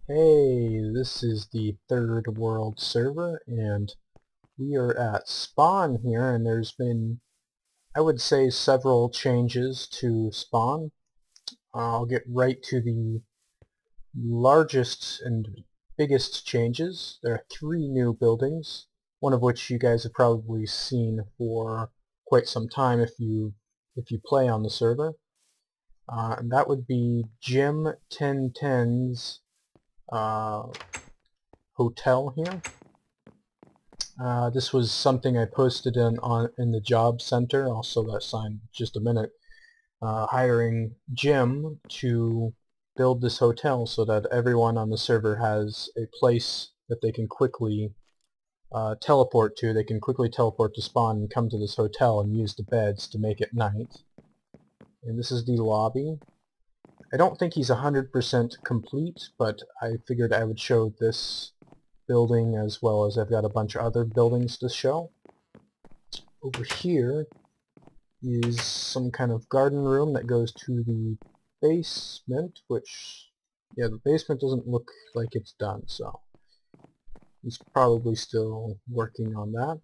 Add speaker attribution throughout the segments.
Speaker 1: Hey, this is the Third World server, and we are at Spawn here, and there's been, I would say, several changes to Spawn. I'll get right to the largest and biggest changes. There are three new buildings, one of which you guys have probably seen for quite some time if you play on the server. And that would be Jim 1010's hotel here. This was something I posted in the job center. I'll show that sign in just a minute. Hiring Jim to build this hotel so that everyone on the server has a place that they can quickly teleport to. They can quickly teleport to spawn and come to this hotel and use the beds to make it night. And this is the lobby. I don't think he's 100% complete, but I figured I would show this building as well as I've got a bunch of other buildings to show. Over here is some kind of garden room that goes to the basement, which, yeah, the basement doesn't look like it's done, so he's probably still working on that.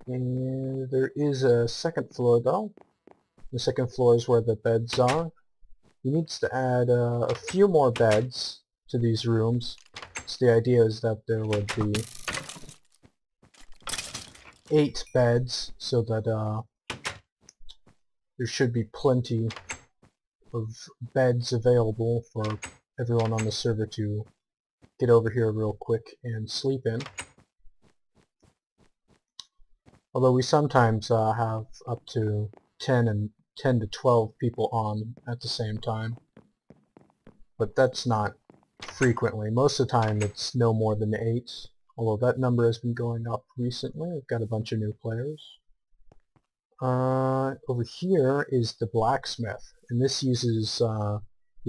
Speaker 1: And there is a second floor though. The second floor is where the beds are. He needs to add a few more beds to these rooms. So the idea is that there would be 8 beds, so that there should be plenty of beds available for everyone on the server to get over here real quick and sleep in. Although we sometimes have up to 10 to 12 people on at the same time, but that's not frequently. Most of the time it's no more than 8, although that number has been going up recently. We've got a bunch of new players. Over here is the Blacksmith, and this uses the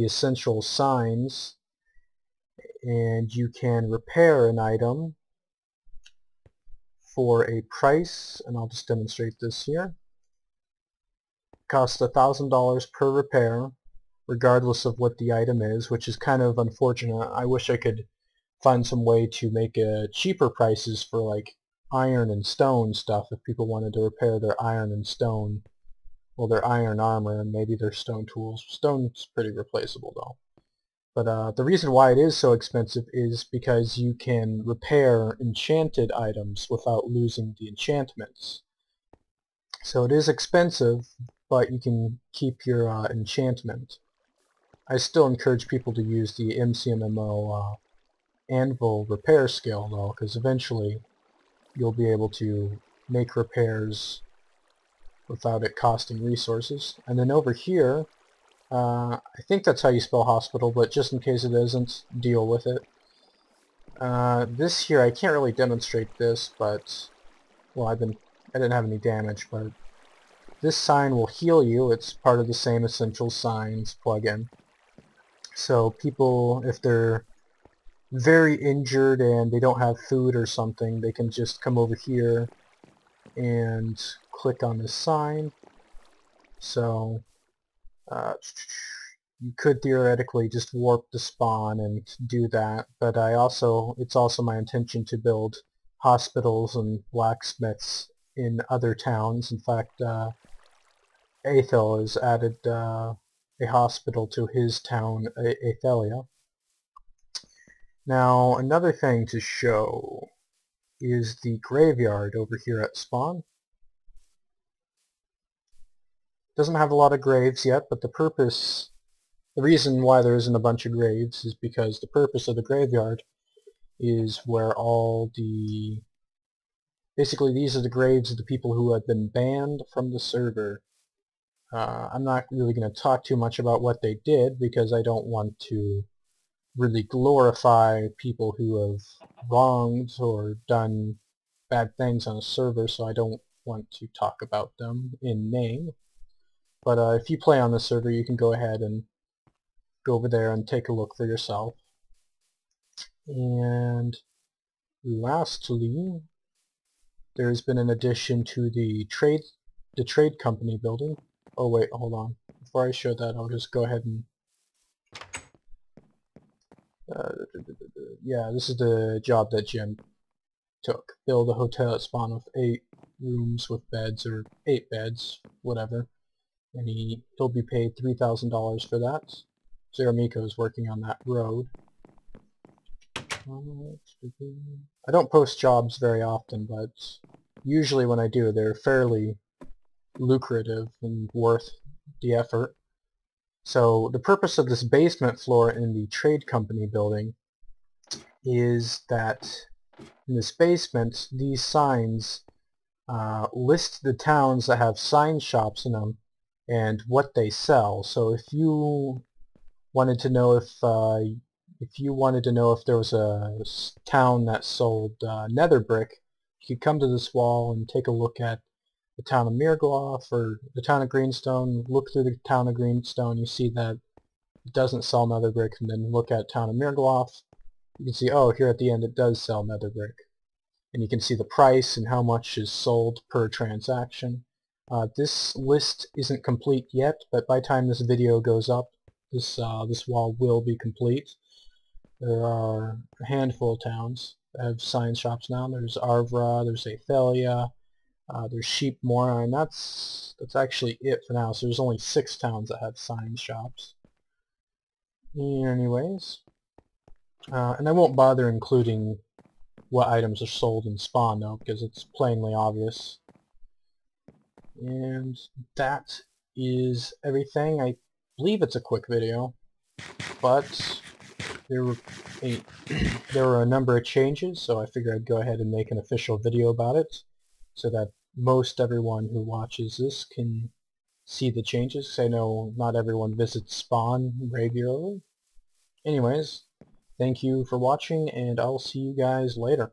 Speaker 1: essential signs, and you can repair an item for a price, and I'll just demonstrate this here. It costs $1,000 per repair, regardless of what the item is, which is kind of unfortunate. I wish I could find some way to make cheaper prices for like iron and stone stuff if people wanted to repair their iron and stone, well, their iron armor and maybe their stone tools. Stone's pretty replaceable though. But the reason why it is so expensive is because you can repair enchanted items without losing the enchantments. So it is expensive, but you can keep your enchantment. I still encourage people to use the MCMMO anvil repair skill though, because eventually you'll be able to make repairs without it costing resources. And then over here, I think that's how you spell hospital, but just in case it isn't, deal with it. This here, I can't really demonstrate this, but, well, I didn't have any damage, but this sign will heal you. It's part of the same essential signs plugin. So people, if they're very injured and they don't have food or something, they can just come over here and click on this sign. So you could theoretically just warp the spawn and do that, but it's also my intention to build hospitals and blacksmiths in other towns. In fact, Aethel has added a hospital to his town, Aethelia. Now, another thing to show is the graveyard over here at spawn. Doesn't have a lot of graves yet, but the reason why there isn't a bunch of graves is because the purpose of the graveyard is where basically these are the graves of the people who have been banned from the server. I'm not really going to talk too much about what they did because I don't want to really glorify people who have wronged or done bad things on a server, so I don't want to talk about them in name. But if you play on the server, you can go ahead and go over there and take a look for yourself. And lastly, there's been an addition to the trade company building. Oh wait, hold on. Before I show that, I'll just go ahead and Yeah, this is the job that Jim took. Build a hotel at spawn with 8 rooms with beds, or 8 beds, whatever. And he'll be paid $3,000 for that. Zeramiko is working on that road. I don't post jobs very often, but usually when I do, they're fairly lucrative and worth the effort. So the purpose of this basement floor in the trade company building is that in this basement, these signs list the towns that have sign shops in them and what they sell. So if you wanted to know if there was a town that sold nether brick, you could come to this wall and take a look at the town of Mirgloff or the town of Greenstone. Look through the town of Greenstone, you see that it doesn't sell nether brick, and then look at town of Mirgloff. You can see, oh, here at the end it does sell nether brick. And you can see the price and how much is sold per transaction. This list isn't complete yet, but by the time this video goes up, this wall will be complete. There are a handful of towns that have sign shops now. There's Arvra, there's Athalia, there's Sheepmore, and that's actually it for now. So there's only 6 towns that have sign shops. Anyways, and I won't bother including what items are sold in spawn though, because it's plainly obvious. And that is everything. I believe it's a quick video, but there were a number of changes, so I figured I'd go ahead and make an official video about it, so that most everyone who watches this can see the changes. I know not everyone visits spawn regularly. Anyways, thank you for watching, and I'll see you guys later.